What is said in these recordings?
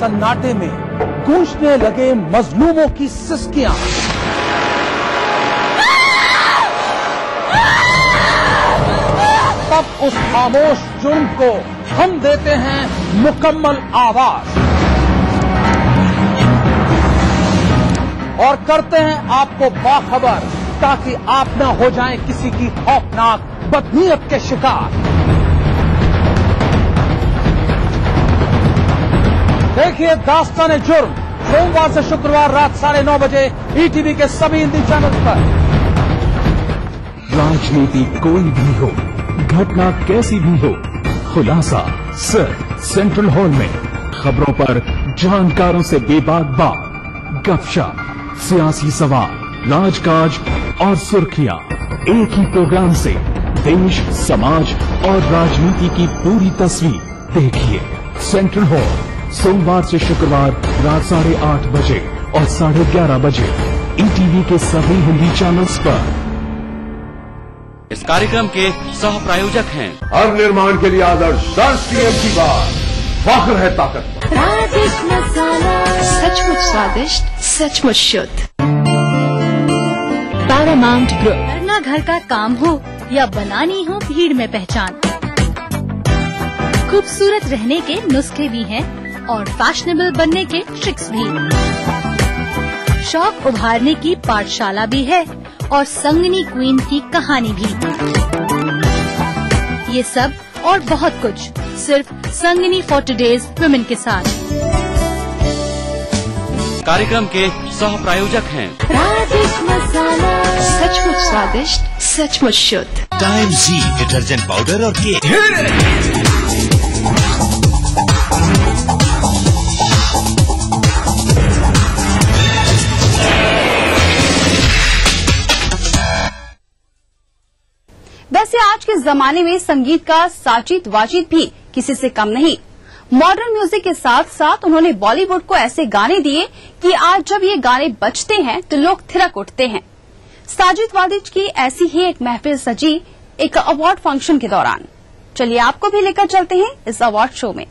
सन्नाटे में गूंजने लगे मजलूमों की सिसकियां। तब उस खामोश जुर्म को हम देते हैं मुकम्मल आवाज और करते हैं आपको बाखबर, ताकि आप न हो जाएं किसी की खौफनाक बदनीयत के शिकार। देखिए दास्तान जुर्म, सोमवार से शुक्रवार रात 9:30 बजे ईटीवी के सभी हिंदी चैनल पर। राजनीति कोई भी हो, घटना कैसी भी हो, खुलासा सिर्फ सेंट्रल हॉल में। खबरों पर जानकारों से बेबाक बात, गपशप, सियासी सवाल, राजकाज और सुर्खियां एक ही प्रोग्राम से देश, समाज और राजनीति की पूरी तस्वीर देखिए। सेंट्रल हॉल सोमवार से शुक्रवार रात 8:30 बजे और 11:30 बजे ईटीवी के सभी हिंदी चैनल्स पर। इस कार्यक्रम के सह प्रायोजक हैं हर निर्माण के लिए आदर्श राष्ट्रीय की बात, फख्र है ताकत। राजेश मसाला, सचमुच स्वादिष्ट, सचमुच शुद्ध। Paramount group. करना घर का काम हो या बनानी हो भीड़ में पहचान, खूबसूरत रहने के नुस्खे भी हैं और फैशनेबल बनने के ट्रिक्स भी। शौक उभारने की पाठशाला भी है और संगनी क्वीन की कहानी भी। ये सब और बहुत कुछ सिर्फ संगनी फॉर टुडेज वुमेन के साथ। कार्यक्रम के सह प्रायोजक हैं राजेश मसाला, सचमुच स्वादिष्ट, सचमुच शुद्ध। टाइम जी डिटर्जेंट पाउडर और केक। वैसे आज के जमाने में संगीत का साचित वाचित भी किसी से कम नहीं। मॉडर्न म्यूजिक के साथ साथ उन्होंने बॉलीवुड को ऐसे गाने दिए कि आज जब ये गाने बजते हैं तो लोग थिरक उठते हैं। साजिद वाजिद की ऐसी ही एक महफिल सजी एक अवार्ड फंक्शन के दौरान। चलिए आपको भी लेकर चलते हैं इस अवार्ड शो में।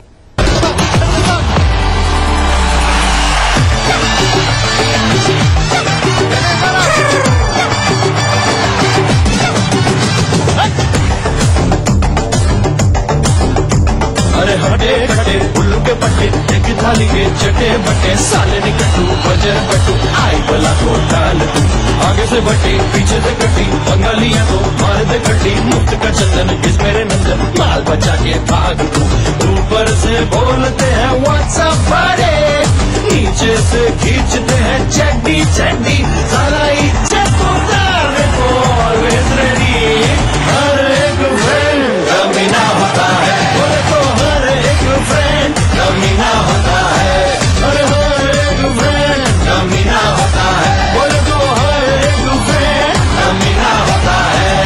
अरे हटे खटे उल्लू के पट्टे, एक थाली के चटे बटे, साले निकटू बजर बटू, आई बला को डाल तू। आगे से बटे पीछे से कटी, बंगालियां तो मार दे कटी, मुफ्त का चंदन किस मेरे नंदन, माल बचा के भाग तू। ऊपर से बोलते हैं व्हाट्सअप बड़े, नीचे से खींचते हैं चड्डी चड्डी, सारा इज्जत उतारने को ऑलवेज रेडी। हर एक फ्रेंड कमीना होता है, बोले तो हर एक फ्रेंड कमीना होता है, अरे हर एक फ्रेंड कमीना होता है, बोले तो हर एक फ्रेंड कमीना होता है।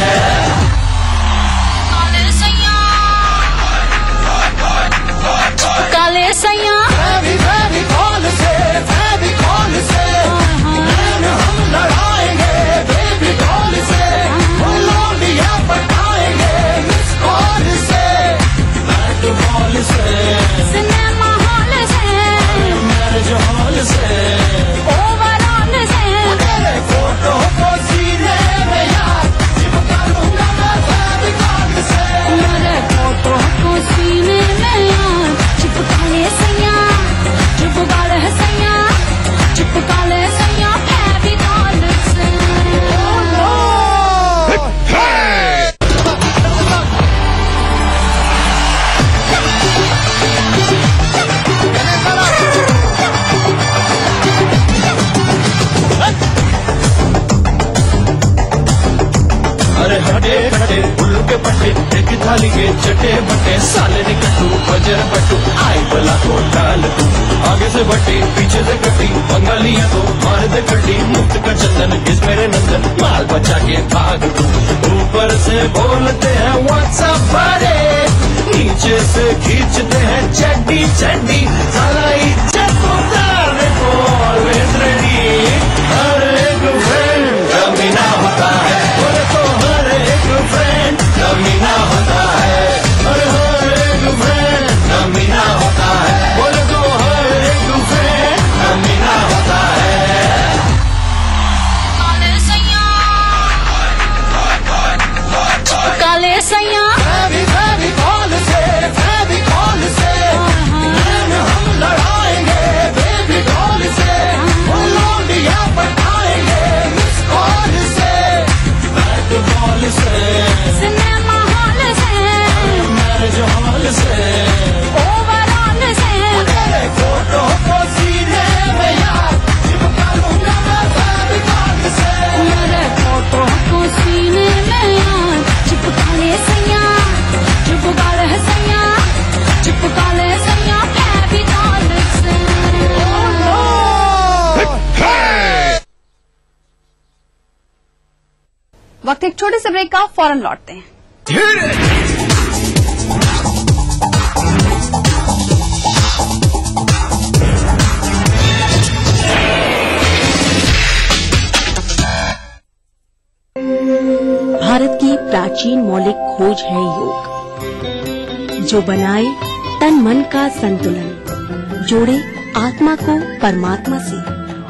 काले सैया फेविकॉल से नैन हम लड़ाएंगे, बेबी से होलिया पटाएंगे, मिस कॉल से, बैट बॉल से, सिनेमा हॉल से, मैरिज हॉल से, ओवरऑल से, तेरे फोटो को सीने में यार चिपका लूंगा मैं फेविकॉल से। मेरे फोटो को सीने में यार चिपका ले सैया, चिपका ले सैया, चिपका ले सैया फेविकॉल से। अरे हटे खटे उल्लू के पट्टे, एक थाली के चटे बटे, साले निकटू बजर बटू, आई बला को डाल तू। आगे से बटे पीछे से कटी, बंगालियां तो मार दे कटी, मुफ्त का चंदन किस मेरे नंदन, माल बचा के भाग तू। ऊपर से बोलते हैं व्हाट्सअप बड़े, नीचे से खींचते हैं चड्डी चड्डी, सारा इज्जत उतारने को ऑलवेज रेडी। हर एक फ्रेंड कमीना होता है, बोले तो हर एक फ्रेंड कमीना होता है, अरे हर एक फ्रेंड कमीना होता है, बोले तो हर एक वक्त एक छोटे से ब्रेक का, फौरन लौटते हैं। भारत की प्राचीन मौलिक खोज है योग, जो बनाए तन मन का संतुलन, जोड़े आत्मा को परमात्मा से,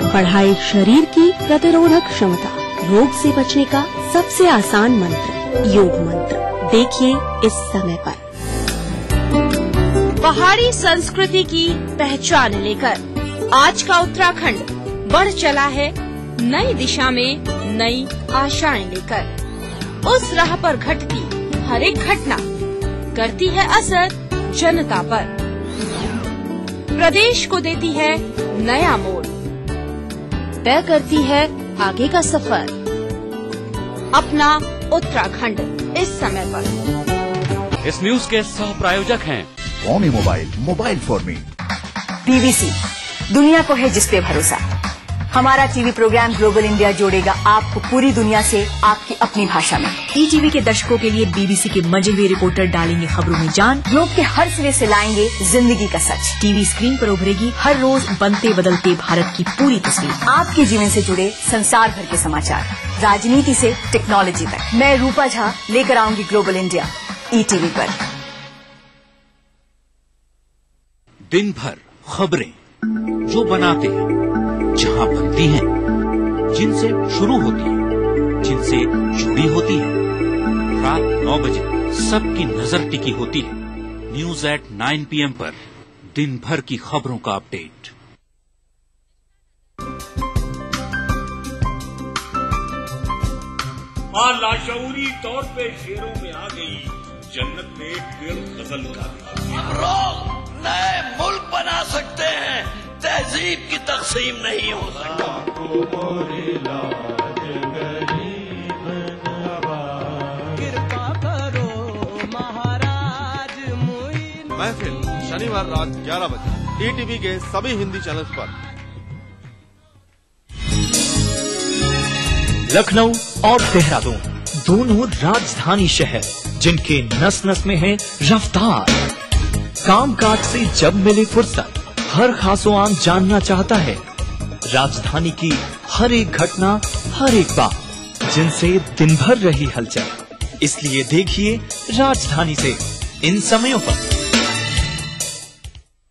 बढ़ाए शरीर की प्रतिरोधक क्षमता, रोग से बचने का सबसे आसान मंत्र योग मंत्र। देखिए इस समय पर। पहाड़ी संस्कृति की पहचान लेकर आज का उत्तराखंड बढ़ चला है नई दिशा में, नई आशाएं लेकर। उस राह पर घटती हर एक घटना करती है असर जनता पर, प्रदेश को देती है नया मोड़, तय करती है आगे का सफर। अपना उत्तराखंड इस समय पर। इस न्यूज के सह प्रायोजक हैं कौमी मोबाइल फॉर मी। बीबीसी, दुनिया को है जिस पे भरोसा। हमारा टीवी प्रोग्राम ग्लोबल इंडिया जोड़ेगा आपको पूरी दुनिया से आपकी अपनी भाषा में। ईटीवी के दर्शकों के लिए बीबीसी के मजे हुए रिपोर्टर डालेंगे खबरों में जान। ग्लोब के हर सिरे से लाएंगे जिंदगी का सच। टीवी स्क्रीन पर उभरेगी हर रोज बनते बदलते भारत की पूरी तस्वीर। आपके जीवन से जुड़े संसार भर के समाचार, राजनीति से टेक्नोलॉजी तक। मैं रूपा झा लेकर आऊंगी ग्लोबल इंडिया ईटीवी पर। दिन भर खबरें जो बनाते हैं, जहां बनती हैं, जिनसे शुरू होती है, जिनसे जुड़ी होती है। रात 9 बजे सबकी नजर टिकी होती है न्यूज एट 9 PM पर। दिन भर की खबरों का अपडेट। मां लाशऊरी तौर पे शेरों में आ गई, जन्नत में एक पेड़ गजल का। हम लोग नए मुल्क बना सकते हैं, तहजीब की तकसीम नहीं हो सकती। कृपा करो महाराज मुइन। महफिल शनिवार रात 11 बजे ईटीवी के सभी हिंदी चैनल्स पर। लखनऊ और देहरादून दोनों राजधानी शहर, जिनके नस नस में है रफ्तार। कामकाज से जब मिले फुर्सत, हर खासो आम जानना चाहता है राजधानी की हर एक घटना, हर एक बात, जिनसे दिन भर रही हलचल। इसलिए देखिए राजधानी से इन समयों पर।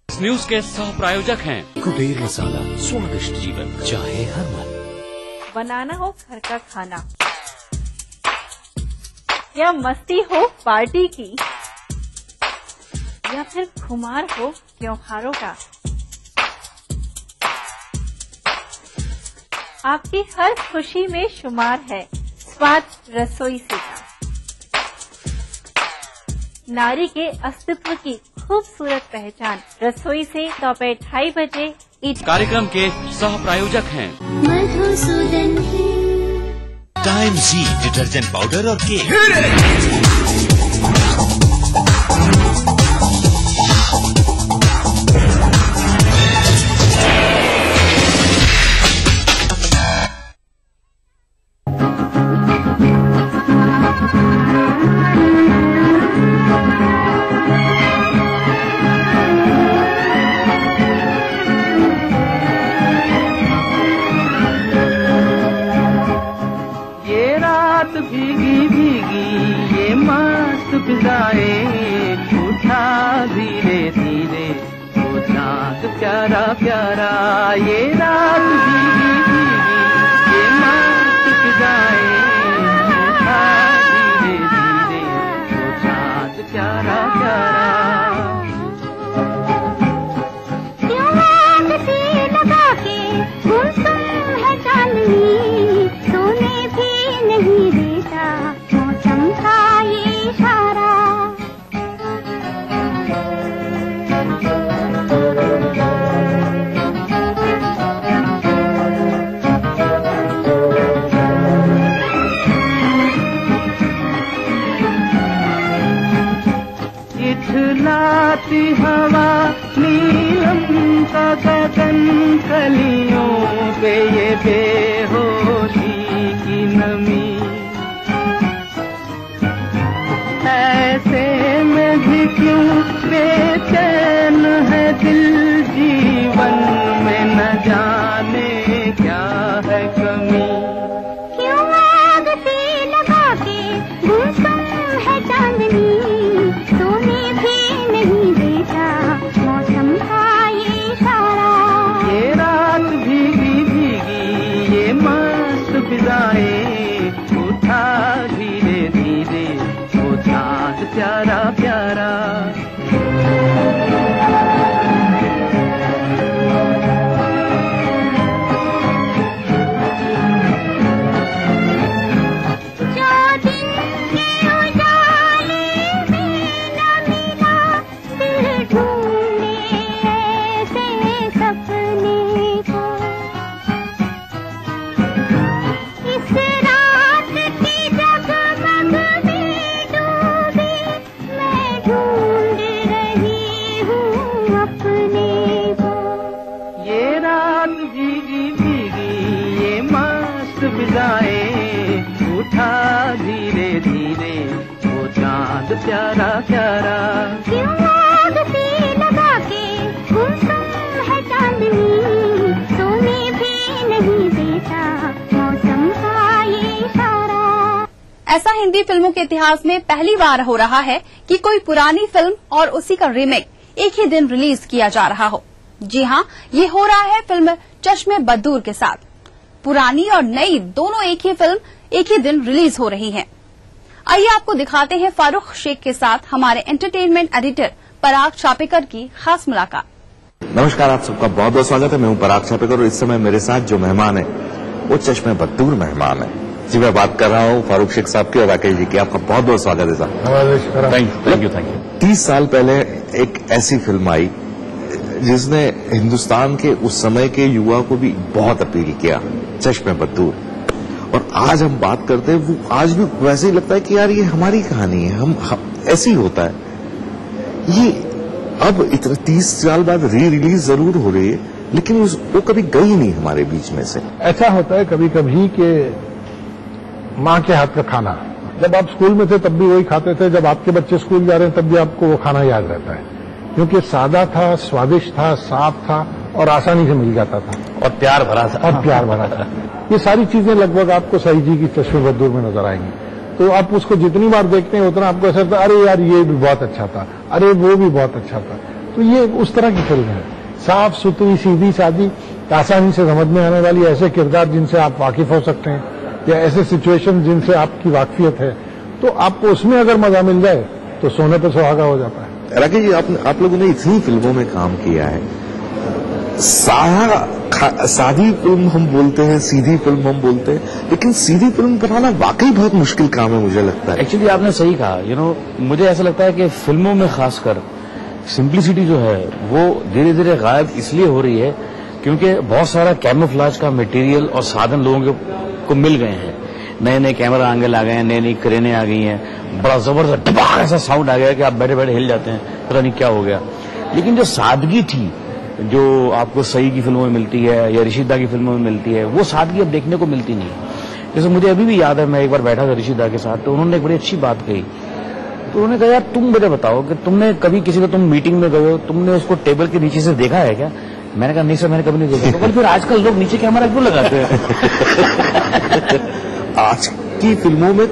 इस न्यूज के सह प्रायोजक हैं कुबेर मसाला, स्वादिष्ट जीवन चाहे हर मन। बनाना हो घर का खाना या मस्ती हो पार्टी की, या फिर खुमार हो त्योहारों का, आपकी हर खुशी में शुमार है स्वाद रसोई से का। नारी के अस्तित्व की खूबसूरत पहचान रसोई से दोपहर 2:30 बजे। कार्यक्रम के सह प्रायोजक हैं मधुसूदन टाइम जी डिटर्जेंट पाउडर और केक। भीगी भीगी ये मस्त फिजाएं, उठा धीरे धीरे वो चाँद प्यारा प्यारा। ये रात भीगी भीगी ये मस्त फिजाएं, उठा धीरे धीरे वो चाँद प्यारा प्यारा। लगा के गुमसुम है चांदनी, सोने भी नहीं देता मौसम का ये इशारा। इठलाती हवा नीलम का गगन, कलियों पे ये बेहोशी की नमी। बेचैन है दिल जीवन में न जाने क्या है कमी। क्यों आग से लगा के गुमसुम है चांदनी, सोने भी नहीं देता मौसम का ये इशारा। ये रात भीगी भीगी ये मस्त फिजाएं, उठा धीरे धीरे वो चांद प्यारा प्यारा। उठा धीरे धीरे वो चांद प्यारा प्यारा। क्यों आग से लगा के गुमसुम है चांदनी, सोने भी नहीं देता मौसम का ये इशारा। ऐसा हिंदी फिल्मों के इतिहास में पहली बार हो रहा है कि कोई पुरानी फिल्म और उसी का रीमेक एक ही दिन रिलीज किया जा रहा हो। जी हां, ये हो रहा है फिल्म चश्मे बद्दूर के साथ। पुरानी और नई दोनों एक ही फिल्म एक ही दिन रिलीज हो रही है। आइए आपको दिखाते हैं फारूक शेख के साथ हमारे एंटरटेनमेंट एडिटर पराग छापेकर की खास मुलाकात। नमस्कार, आप सबका बहुत बहुत स्वागत है। मैं हूं पराग छापेकर और इस समय मेरे साथ जो मेहमान है वो चश्मे बद्दूर मेहमान है। जी, मैं बात कर रहा हूं फारूक शेख साहब की और राकेश जी की। आपका बहुत बहुत स्वागत है साहब। Thank you. 30 साल पहले एक ऐसी फिल्म आई जिसने हिंदुस्तान के उस समय के युवा को भी बहुत अपील किया, चश्मे बद्दूर। और आज हम बात करते हैं, वो आज भी वैसे ही लगता है कि यार ये हमारी कहानी है, हम ऐसे ही होता है। ये अब इतने 30 साल बाद री रिलीज जरूर हो रही है, लेकिन वो कभी गई नहीं हमारे बीच में से। ऐसा होता है कभी कभी कि माँ के हाथ का खाना, जब आप स्कूल में थे तब भी वही खाते थे, जब आपके बच्चे स्कूल जा रहे हैं तब भी आपको वो खाना याद रहता है, क्योंकि सादा था, स्वादिष्ट था, साफ था और आसानी से मिल जाता था और प्यार भरा था। ये सारी चीजें लगभग आपको सही जी की चश्मे बद्दूर में नजर आएंगी। तो आप उसको जितनी बार देखते हैं उतना आपको ऐसा लगता है, अरे यार ये भी बहुत अच्छा था, अरे वो भी बहुत अच्छा था। तो ये उस तरह की फिल्म है, साफ सुथरी, सीधी सादी, आसानी से समझ में आने वाली, ऐसे किरदार जिनसे आप वाकिफ हो सकते हैं या ऐसे सिचुएशन जिनसे आपकी वाकफियत है, तो आपको उसमें अगर मजा मिल जाए तो सोने पर सुहागा हो जाता है। राकेश जी, आप लोगों ने इतनी फिल्मों में काम किया है, सादी फिल्म हम बोलते हैं, सीधी फिल्म हम बोलते हैं, लेकिन सीधी फिल्म बनाना वाकई बहुत मुश्किल काम है मुझे लगता है। एक्चुअली आपने सही कहा। मुझे ऐसा लगता है कि फिल्मों में खासकर सिंप्लिसिटी जो है वो धीरे धीरे गायब इसलिए हो रही है क्योंकि बहुत सारा कैमोफ्लेज का मटेरियल और साधन लोगों को मिल गए हैं। नए नए कैमरा एंगल आ गए हैं, नई नई क्रेनें आ गई हैं, बड़ा जबरदस्त धमाका ऐसा साउंड आ गया कि आप बैठे बैठे हिल जाते हैं, पता नहीं क्या हो गया। लेकिन जो सादगी थी, जो आपको सही की फिल्मों में मिलती है या ऋषिदा की फिल्मों में मिलती है, वो सादगी अब देखने को मिलती नहीं। जैसे मुझे अभी भी याद है, मैं एक बार बैठा था ऋषिदा के साथ, तो उन्होंने एक बड़ी अच्छी बात कही। तो उन्होंने कहा, यार तुम मुझे बताओ कि तुमने कभी किसी को, तुम मीटिंग में गए हो, तुमने उसको टेबल के नीचे से देखा है क्या? मैंने कहा नहीं सर, मैंने कभी नहीं देखा। तो फिर आजकल लोग नीचे कैमरा क्यों लगाते हैं? आज की फिल्मों में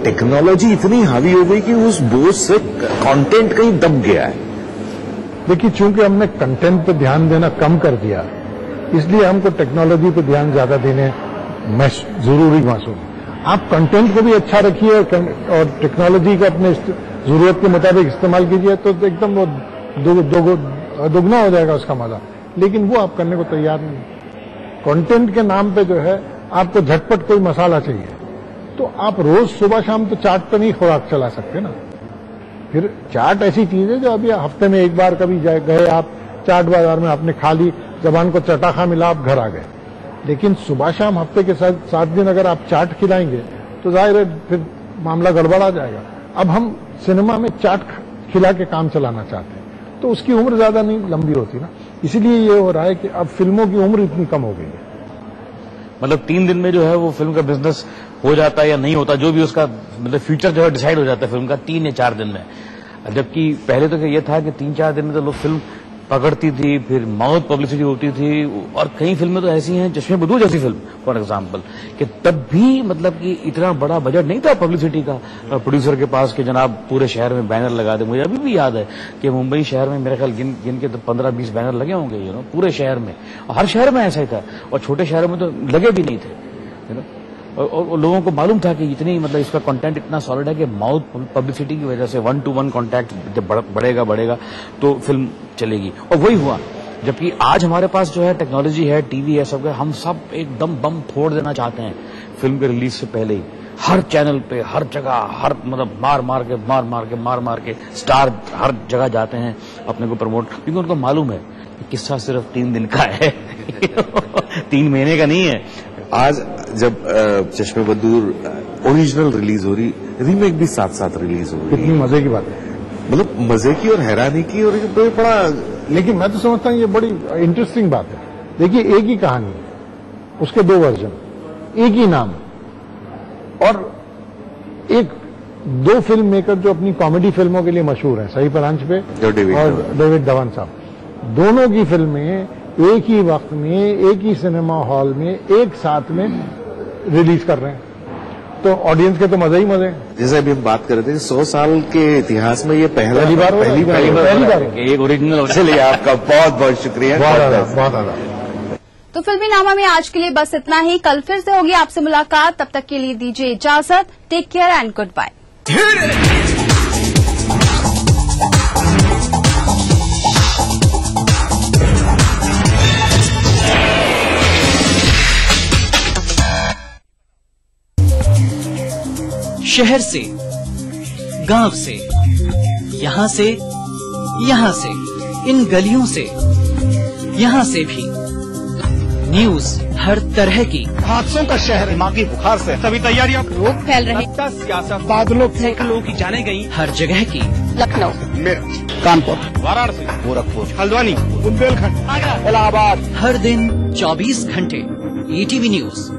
टेक्नोलॉजी इतनी हावी हो गई कि उस बोझ से कंटेंट कहीं दब गया है। देखिए, चूंकि हमने कंटेंट पे ध्यान देना कम कर दिया, इसलिए हमको टेक्नोलॉजी पे ध्यान ज्यादा देने में जरूरी महसूस। आप कंटेंट को भी अच्छा रखिए और टेक्नोलॉजी को अपने जरूरत के मुताबिक इस्तेमाल कीजिए, तो एकदम वो दुगना हो जाएगा उसका मजा। लेकिन वो आप करने को तैयार नहीं। कंटेंट के नाम पे जो है आपको झटपट कोई मसाला चाहिए, तो आप रोज सुबह शाम तो चाट पे नहीं खुराक चला सकते ना। फिर चाट ऐसी चीज है जो अभी हफ्ते में एक बार कभी गए आप चाट बाजार में, आपने खा ली, जबान को चटाखा मिला, आप घर आ गए। लेकिन सुबह शाम हफ्ते के 7 दिन अगर आप चाट खिलाएंगे तो जाहिर है फिर मामला गड़बड़ा जाएगा। अब हम सिनेमा में चाट खिला के काम चलाना चाहते हैं, तो उसकी उम्र ज्यादा नहीं लंबी होती ना, इसीलिए ये हो रहा है कि अब फिल्मों की उम्र इतनी कम हो गई है। मतलब 3 दिन में जो है वो फिल्म का बिजनेस हो जाता है या नहीं होता, जो भी उसका मतलब फ्यूचर जो है डिसाइड हो जाता है फिल्म का 3 या 4 दिन में। जबकि पहले तो ये था कि 3-4 दिन में तो लोग फिल्म पकड़ती थी, फिर मौत पब्लिसिटी होती थी। और कई फिल्में तो ऐसी हैं, चश्मे बदूर जैसी फिल्म फॉर एग्जाम्पल, कि तब भी मतलब कि इतना बड़ा बजट नहीं था पब्लिसिटी का प्रोड्यूसर के पास कि जनाब पूरे शहर में बैनर लगा दे। मुझे अभी भी याद है कि मुंबई शहर में मेरे ख्याल गिन के तो 15-20 बैनर लगे होंगे पूरे शहर में। हर शहर में ऐसा ही था, और छोटे शहरों में तो लगे भी नहीं थे। और लोगों को मालूम था कि इतनी मतलब इसका कंटेंट इतना सॉलिड है कि माउथ पब्लिसिटी की वजह से 1-to-1 कॉन्टैक्ट जब बढ़ेगा तो फिल्म चलेगी। और वही हुआ। जबकि आज हमारे पास जो है टेक्नोलॉजी है, टीवी है, सब हम सब एकदम बम फोड़ देना चाहते हैं फिल्म के रिलीज से पहले ही। हर चैनल पे, हर जगह, हर मतलब मार के स्टार हर जगह जाते हैं अपने को प्रमोट, क्योंकि उनको मालूम है कि किस्सा सिर्फ 3 दिन का है 3 महीने का नहीं है। आज जब चश्मे बदूर ओरिजिनल रिलीज हो रही, रीमेक भी साथ साथ रिलीज हो रही, कितनी मजे की बात है। मतलब मजे की और हैरानी की, और ये बड़ा, लेकिन मैं तो समझता हूँ ये बड़ी इंटरेस्टिंग बात है। देखिए, एक ही कहानी, उसके 2 वर्जन, एक ही नाम, और 2 फिल्म मेकर जो अपनी कॉमेडी फिल्मों के लिए मशहूर हैं, सही पर अंश पे और डेविड धवन साहब, दोनों की फिल्में एक ही वक्त में, एक ही सिनेमा हॉल में, एक साथ में रिलीज कर रहे हैं, तो ऑडियंस के तो मजे ही मजे हैं। जैसे अभी हम बात कर रहे थे 100 साल के इतिहास में ये पहली बार एक ओरिजिनल। चलिए, आपका बहुत बहुत शुक्रिया। बहुत। तो फिल्मी नामा में आज के लिए बस इतना ही। कल फिर से होगी आपसे मुलाकात, तब तक के लिए दीजिए इजाजत। Take care and goodbye. शहर से, गांव से, यहां से, इन गलियों से, यहां से भी न्यूज हर तरह की। हादसों का शहर, दिमागी बुखार से सभी तैयारियां, रोग फैल रहे, सियासत, बादलों, सैकड़ों की जाने गई हर जगह की। लखनऊ, मेरठ, कानपुर, वाराणसी, गोरखपुर, हल्द्वानी, बुंदेलखंड, इलाहाबाद, हर दिन 24 घंटे ETV न्यूज।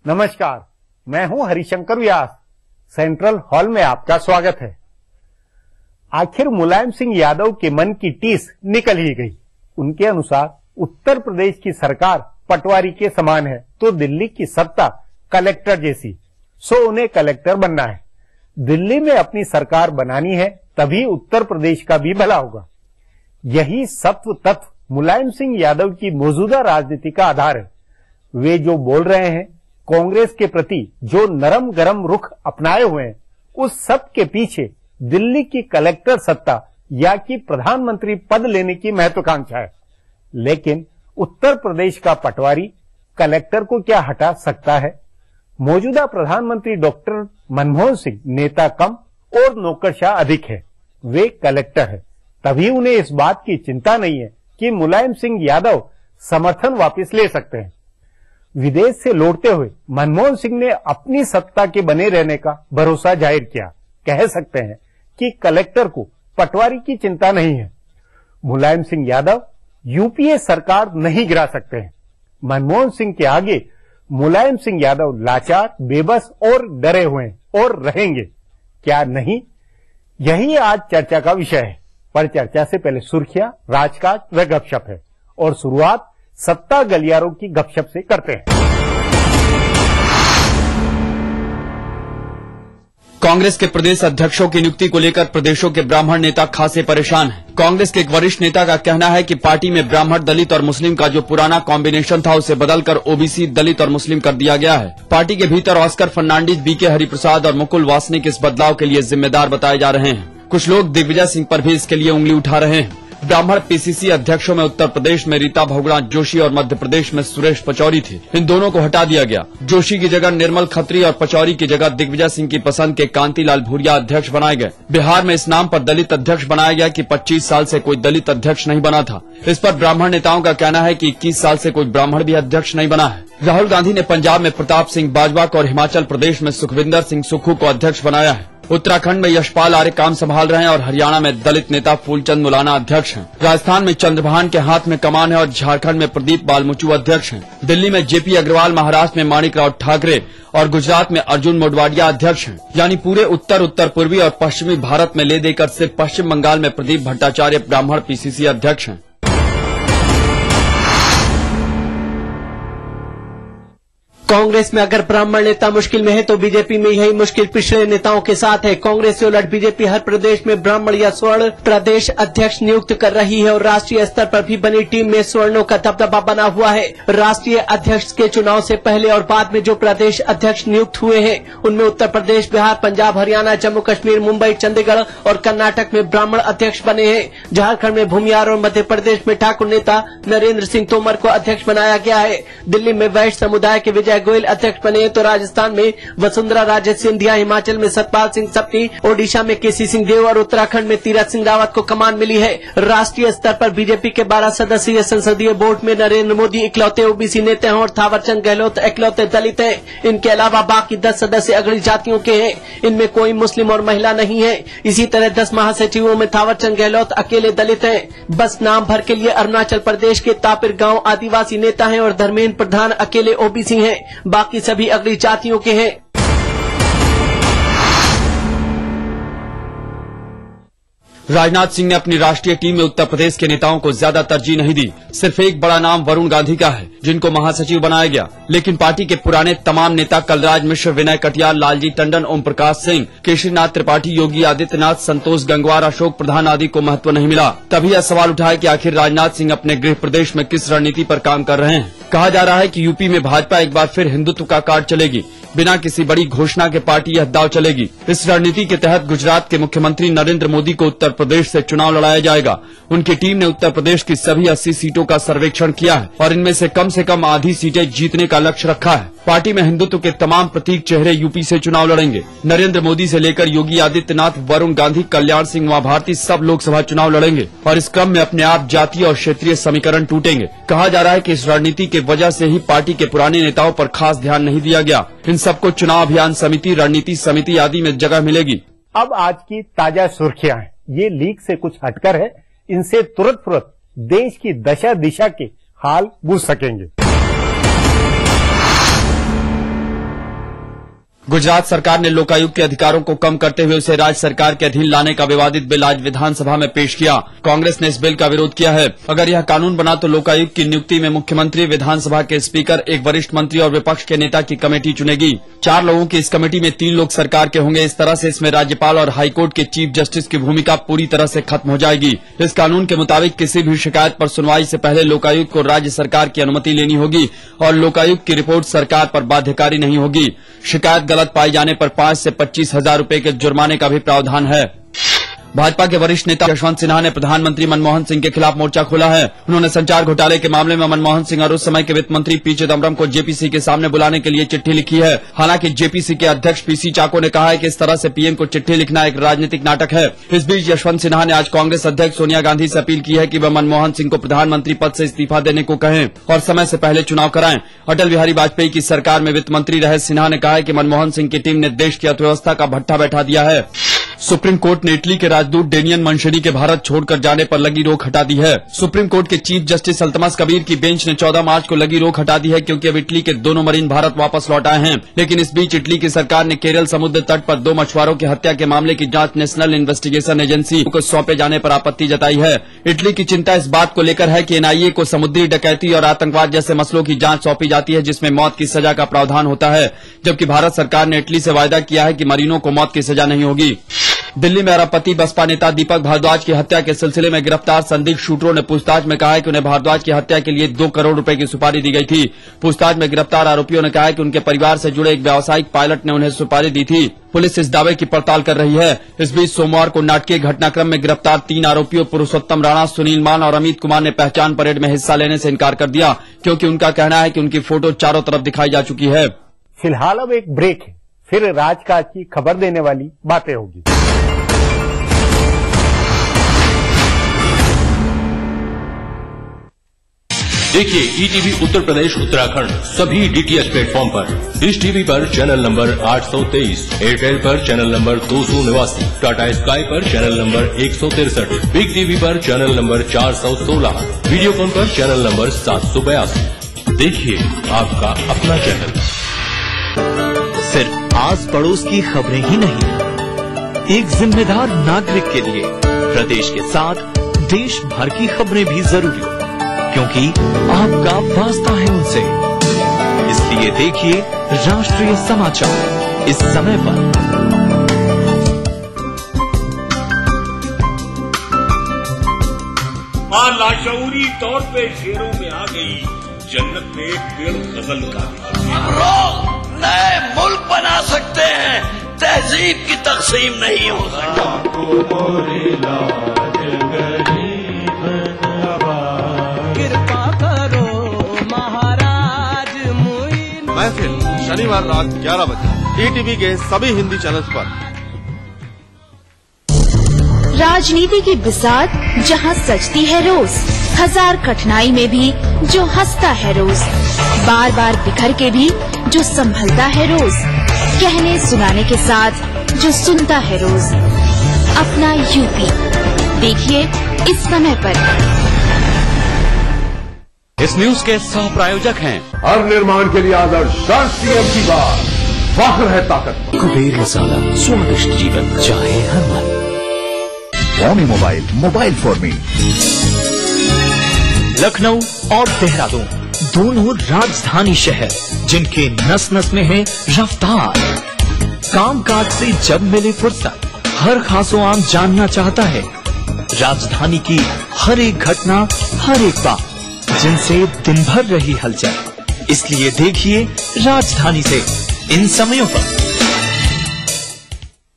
नमस्कार, मैं हूं हरिशंकर व्यास। सेंट्रल हॉल में आपका स्वागत है। आखिर मुलायम सिंह यादव के मन की टीस निकल ही गई। उनके अनुसार उत्तर प्रदेश की सरकार पटवारी के समान है, तो दिल्ली की सत्ता कलेक्टर जैसी, सो उन्हें कलेक्टर बनना है। दिल्ली में अपनी सरकार बनानी है, तभी उत्तर प्रदेश का भी भला होगा। यही सत्व तत्व मुलायम सिंह यादव की मौजूदा राजनीति का आधार है। वे जो बोल रहे हैं, कांग्रेस के प्रति जो नरम गरम रुख अपनाए हुए हैं, उस सब के पीछे दिल्ली की कलेक्टर सत्ता या कि प्रधानमंत्री पद लेने की महत्वाकांक्षा है। लेकिन उत्तर प्रदेश का पटवारी कलेक्टर को क्या हटा सकता है? मौजूदा प्रधानमंत्री डॉक्टर मनमोहन सिंह नेता कम और नौकरशाह अधिक है। वे कलेक्टर है, तभी उन्हें इस बात की चिंता नहीं है कि मुलायम सिंह यादव समर्थन वापस ले सकते हैं। विदेश से लौटते हुए मनमोहन सिंह ने अपनी सत्ता के बने रहने का भरोसा जाहिर किया। कह सकते हैं कि कलेक्टर को पटवारी की चिंता नहीं है। मुलायम सिंह यादव यूपीए सरकार नहीं गिरा सकते हैं। मनमोहन सिंह के आगे मुलायम सिंह यादव लाचार, बेबस और डरे हुए हैं और रहेंगे, क्या नहीं? यही आज चर्चा का विषय है। पर चर्चा से पहले सुर्खियां, राजकाज व गपशप है, और शुरुआत सत्ता गलियारों की गपशप से करते हैं। कांग्रेस के प्रदेश अध्यक्षों की नियुक्ति को लेकर प्रदेशों के ब्राह्मण नेता खासे परेशान हैं। कांग्रेस के एक वरिष्ठ नेता का कहना है कि पार्टी में ब्राह्मण, दलित और मुस्लिम का जो पुराना कॉम्बिनेशन था उसे बदलकर ओबीसी, दलित और मुस्लिम कर दिया गया है। पार्टी के भीतर ऑस्कर फर्नांडीज, बीके हरिप्रसाद और मुकुल वासनिक इस बदलाव के लिए जिम्मेदार बताए जा रहे हैं। कुछ लोग दिग्विजय सिंह पर भी इसके लिए उंगली उठा रहे हैं। ब्राह्मण पीसीसी अध्यक्षों में उत्तर प्रदेश में रीता बहुगुणा जोशी और मध्य प्रदेश में सुरेश पचौरी थे। इन दोनों को हटा दिया गया। जोशी की जगह निर्मल खत्री और पचौरी की जगह दिग्विजय सिंह की पसंद के कांतिलाल भूरिया अध्यक्ष बनाए गए। बिहार में इस नाम पर दलित अध्यक्ष बनाया गया कि 25 साल से कोई दलित अध्यक्ष नहीं बना था। इस पर ब्राह्मण नेताओं का कहना है कि 21 साल से कोई ब्राह्मण भी अध्यक्ष नहीं बना है। राहुल गांधी ने पंजाब में प्रताप सिंह बाजवा को और हिमाचल प्रदेश में सुखविंदर सिंह सुक्खू को अध्यक्ष बनाया है। उत्तराखंड में यशपाल आर्य काम संभाल रहे हैं और हरियाणा में दलित नेता फूलचंद मुलाना अध्यक्ष हैं। राजस्थान में चंद्रभान के हाथ में कमान है और झारखंड में प्रदीप बालमुचू अध्यक्ष हैं। दिल्ली में जेपी अग्रवाल, महाराष्ट्र में माणिकराव ठाकरे और गुजरात में अर्जुन मोडवाडिया अध्यक्ष हैं। यानी पूरे उत्तर पूर्वी और पश्चिमी भारत में ले देकर सिर्फ पश्चिम बंगाल में प्रदीप भट्टाचार्य ब्राह्मण पीसीसी अध्यक्ष हैं। कांग्रेस में अगर ब्राह्मण नेता मुश्किल में है तो बीजेपी में यही मुश्किल पिछड़े नेताओं के साथ है। कांग्रेस से उलट बीजेपी हर प्रदेश में ब्राह्मण या स्वर्ण प्रदेश अध्यक्ष नियुक्त कर रही है और राष्ट्रीय स्तर पर भी बनी टीम में स्वर्णों का दबदबा बना हुआ है। राष्ट्रीय अध्यक्ष के चुनाव से पहले और बाद में जो प्रदेश अध्यक्ष नियुक्त हुए हैं उनमें उत्तर प्रदेश, बिहार, पंजाब, हरियाणा, जम्मू कश्मीर, मुंबई, चंडीगढ़ और कर्नाटक में ब्राह्मण अध्यक्ष बने हैं। झारखंड में भूमियार और मध्य प्रदेश में ठाकुर नेता नरेंद्र सिंह तोमर को अध्यक्ष बनाया गया है। दिल्ली में वैश्य समुदाय के विजय गोयल अध्यक्ष बने तो राजस्थान में वसुंधरा राजे सिंधिया, हिमाचल में सतपाल सिंह सप्ती, ओडिशा में केसी सिंह देव और उत्तराखंड में तीरथ सिंह रावत को कमान मिली है। राष्ट्रीय स्तर पर बीजेपी के 12 सदस्यीय संसदीय बोर्ड में नरेंद्र मोदी इकलौते ओबीसी नेता हैं और थावरचंद गहलोत इकलौते दलित हैं। इनके अलावा बाकी 10 सदस्य अगड़ी जातियों के हैं। इनमें कोई मुस्लिम और महिला नहीं है। इसी तरह 10 महासचिवों में थावरचंद गहलोत अकेले दलित हैं। बस नाम भर के लिए अरुणाचल प्रदेश के तापिर गांव आदिवासी नेता हैं और धर्मेंद्र प्रधान अकेले ओबीसी हैं। बाकी सभी अगली जातियों के हैं। राजनाथ सिंह ने अपनी राष्ट्रीय टीम में उत्तर प्रदेश के नेताओं को ज्यादा तरजीह नहीं दी। सिर्फ एक बड़ा नाम वरुण गांधी का है जिनको महासचिव बनाया गया। लेकिन पार्टी के पुराने तमाम नेता कलराज मिश्र, विनय कटियार, लालजी टंडन, ओम प्रकाश सिंह, केशरीनाथ त्रिपाठी, योगी आदित्यनाथ, संतोष गंगवार, अशोक प्रधान आदि को महत्व नहीं मिला। तभी यह सवाल उठा है कि आखिर राजनाथ सिंह अपने गृह प्रदेश में किस रणनीति पर काम कर रहे हैं। कहा जा रहा है कि यूपी में भाजपा एक बार फिर हिंदुत्व का कार्ड चलेगी। बिना किसी बड़ी घोषणा के पार्टी यह दांव चलेगी। इस रणनीति के तहत गुजरात के मुख्यमंत्री नरेंद्र मोदी को उत्तर प्रदेश से चुनाव लड़ाया जाएगा। उनकी टीम ने उत्तर प्रदेश की सभी 80 सीटों का सर्वेक्षण किया है और इनमें से कम आधी सीटें जीतने का लक्ष्य रखा है। पार्टी में हिंदुत्व के तमाम प्रतीक चेहरे यूपी से चुनाव लड़ेंगे। नरेंद्र मोदी से लेकर योगी आदित्यनाथ, वरुण गांधी, कल्याण सिंह, उमा भारती सब लोकसभा चुनाव लड़ेंगे और इस क्रम में अपने आप जातीय और क्षेत्रीय समीकरण टूटेंगे। कहा जा रहा है कि इस रणनीति की वजह से ही पार्टी के पुराने नेताओं पर खास ध्यान नहीं दिया गया। इन सबको चुनाव अभियान समिति, रणनीति समिति आदि में जगह मिलेगी। अब आज की ताजा सुर्खियां हैं, ये लीक से कुछ हटकर है। इनसे तुरंत देश की दशा दिशा के हाल बूझ सकेंगे। गुजरात सरकार ने लोकायुक्त के अधिकारों को कम करते हुए उसे राज्य सरकार के अधीन लाने का विवादित बिल आज विधानसभा में पेश किया। कांग्रेस ने इस बिल का विरोध किया है। अगर यह कानून बना तो लोकायुक्त की नियुक्ति में मुख्यमंत्री, विधानसभा के स्पीकर, एक वरिष्ठ मंत्री और विपक्ष के नेता की कमेटी चुनेगी। 4 लोगों की इस कमेटी में 3 लोग सरकार के होंगे। इस तरह से इसमें राज्यपाल और हाईकोर्ट के चीफ जस्टिस की भूमिका पूरी तरह से खत्म हो जाएगी। इस कानून के मुताबिक किसी भी शिकायत पर सुनवाई से पहले लोकायुक्त को राज्य सरकार की अनुमति लेनी होगी और लोकायुक्त की रिपोर्ट सरकार पर बाध्यकारी नहीं होगी। शिकायत गलत पाए जाने पर 5 से 25,000 रुपए के जुर्माने का भी प्रावधान है। भाजपा के वरिष्ठ नेता यशवंत सिन्हा ने प्रधानमंत्री मनमोहन सिंह के खिलाफ मोर्चा खोला है। उन्होंने संचार घोटाले के मामले में मनमोहन सिंह और उस समय के वित्त मंत्री पी चिदम्बरम को जेपीसी के सामने बुलाने के लिए चिट्ठी लिखी है। हालांकि जेपीसी के अध्यक्ष पीसी चाको ने कहा है कि इस तरह से पीएम को चिट्ठी लिखना एक राजनीतिक नाटक है। इस बीच यशवंत सिन्हा ने आज कांग्रेस अध्यक्ष सोनिया गांधी से अपील की है कि वह मनमोहन सिंह को प्रधानमंत्री पद से इस्तीफा देने को कहें और समय से पहले चुनाव कराएं। अटल बिहारी वाजपेयी की सरकार में वित्त मंत्री रहे सिन्हा ने कहा है कि मनमोहन सिंह की टीम ने देश की अर्थव्यवस्था का भट्ठा बैठा दिया है। सुप्रीम कोर्ट ने इटली के राजदूत डेनियन मंशेरी के भारत छोड़कर जाने पर लगी रोक हटा दी है। सुप्रीम कोर्ट के चीफ जस्टिस अल्तमस कबीर की बेंच ने 14 मार्च को लगी रोक हटा दी है क्योंकि अब इटली के दोनों मरीन भारत वापस लौट आए हैं। लेकिन इस बीच इटली की सरकार ने केरल समुद्र तट पर 2 मछुआरों की हत्या के मामले की जांच नेशनल इन्वेस्टिगेशन एजेंसी को सौंपे जाने पर आपत्ति जताई है। इटली की चिंता इस बात को लेकर है कि एनआईए को समुद्री डकैती और आतंकवाद जैसे मसलों की जांच सौंपी जाती है जिसमें मौत की सजा का प्रावधान होता है, जबकि भारत सरकार ने इटली से वायदा किया है कि मरीनों को मौत की सजा नहीं होगी। दिल्ली में अरबपति बसपा नेता दीपक भारद्वाज की हत्या के सिलसिले में गिरफ्तार संदिग्ध शूटरों ने पूछताछ में कहा है कि उन्हें भारद्वाज की हत्या के लिए 2 करोड़ रुपए की सुपारी दी गई थी। पूछताछ में गिरफ्तार आरोपियों ने कहा है कि उनके परिवार से जुड़े एक व्यावसायिक पायलट ने उन्हें सुपारी दी थी। पुलिस इस दावे की पड़ताल कर रही है। इस बीच सोमवार को नाटकीय घटनाक्रम में गिरफ्तार 3 आरोपियों पुरुषोत्तम राणा, सुनील मान और अमित कुमार ने पहचान परेड में हिस्सा लेने से इनकार कर दिया, क्योंकि उनका कहना है कि उनकी फोटो चारों तरफ दिखाई जा चुकी है। फिलहाल अब एक ब्रेक है, फिर राजकाज की खबर देने वाली बातें होगी। देखिए ईटीवी उत्तर प्रदेश उत्तराखंड सभी डीटीएच प्लेटफॉर्म पर। डिश टीवी पर चैनल नंबर 823, एयरटेल पर चैनल नंबर 289, टाटा स्काई पर चैनल नंबर 163, बिग टीवी पर चैनल नंबर 416, वीडियोकॉन पर चैनल नंबर 782। देखिए आपका अपना चैनल। सिर्फ आस पड़ोस की खबरें ही नहीं, एक जिम्मेदार नागरिक के लिए प्रदेश के साथ देश भर की खबरें भी जरूरी, क्योंकि आपका वास्ता है उनसे। इसलिए देखिए राष्ट्रीय समाचार इस समय पर। मां लाशऊरी तौर पे शेरों में आ गई, जन्नत में पेड़ गजल का। हम लोग नए मुल्क बना सकते हैं, तहजीब की तकसीम नहीं हो महफिल शनिवार रात 11 बजे ईटीवी के सभी हिंदी चैनल्स पर। राजनीति की बिसात जहां सजती है रोज, हजार कठिनाई में भी जो हंसता है रोज, बार बार बिखर के भी जो संभलता है रोज, कहने सुनाने के साथ जो सुनता है रोज। अपना यूपी देखिए इस समय पर। इस न्यूज के सह प्रायोजक हैं हर निर्माण के लिए आदर्श सीएम की बात, फख्र है ताकत। कुबेर मसाला, स्वादिष्ट जीवन चाहे हर मन। Xiaomi mobile for me. Lucknow और देहरादून दोनों राजधानी शहर, जिनके नस नस में है रफ्तार। कामकाज से जब मिले फुर्सत, हर खासो आम जानना चाहता है राजधानी की हर एक घटना, हर एक बात, जिनसे दिन भर रही हलचल। इसलिए देखिए राजधानी से इन समयों पर।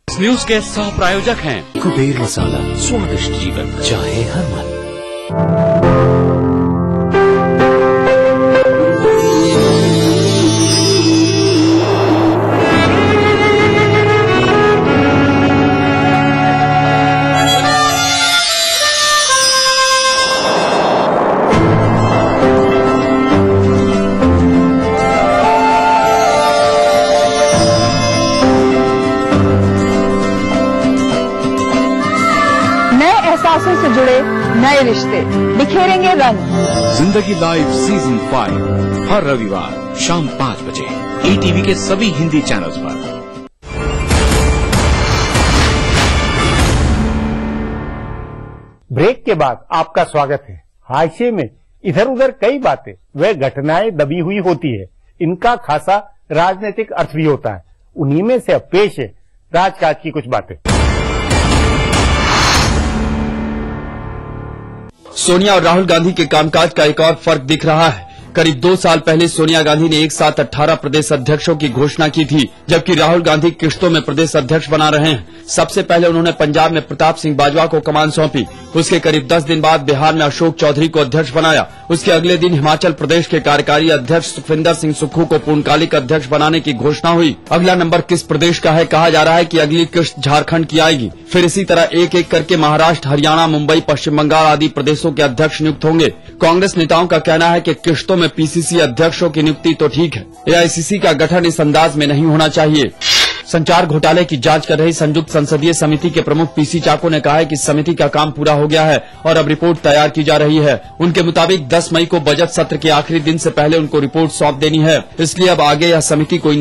इस न्यूज के सह प्रायोजक हैं कुबेर मसाला, स्वादिष्ट जीवन चाहे हर मन। से जुड़े नए रिश्ते बिखेरेंगे रंग। जिंदगी लाइव सीजन 5 हर रविवार शाम 5 बजे ईटीवी के सभी हिंदी चैनल्स पर। ब्रेक के बाद आपका स्वागत है। हाशिए में इधर उधर कई बातें व घटनाएं दबी हुई होती है, इनका खासा राजनीतिक अर्थ भी होता है। उन्हीं में से अब पेश है राजकाज की कुछ बातें। सोनिया और राहुल गांधी के कामकाज का एक और फर्क दिख रहा है। करीब 2 साल पहले सोनिया गांधी ने एक साथ 18 प्रदेश अध्यक्षों की घोषणा की थी, जबकि राहुल गांधी किश्तों में प्रदेश अध्यक्ष बना रहे हैं। सबसे पहले उन्होंने पंजाब में प्रताप सिंह बाजवा को कमान सौंपी, उसके करीब 10 दिन बाद बिहार में अशोक चौधरी को अध्यक्ष बनाया। उसके अगले दिन हिमाचल प्रदेश के कार्यकारी अध्यक्ष सुखविंदर सिंह सुक्खू को पूर्णकालिक अध्यक्ष बनाने की घोषणा हुई। अगला नंबर किस प्रदेश का है? कहा जा रहा है कि अगली किश्त झारखंड की आएगी। फिर इसी तरह एक एक करके महाराष्ट्र, हरियाणा, मुंबई, पश्चिम बंगाल आदि प्रदेशों के अध्यक्ष नियुक्त होंगे। कांग्रेस नेताओं का कहना है कि किश्तों में पीसीसी अध्यक्षों की नियुक्ति तो ठीक है, एआईसीसी का गठन इस अंदाज में नहीं होना चाहिए। संचार घोटाले की जांच कर रही संयुक्त संसदीय समिति के प्रमुख पीसी चाको ने कहा है कि समिति का काम पूरा हो गया है और अब रिपोर्ट तैयार की जा रही है। उनके मुताबिक 10 मई को बजट सत्र के आखिरी दिन से पहले उनको रिपोर्ट सौंप देनी है, इसलिए अब आगे यह समिति कोई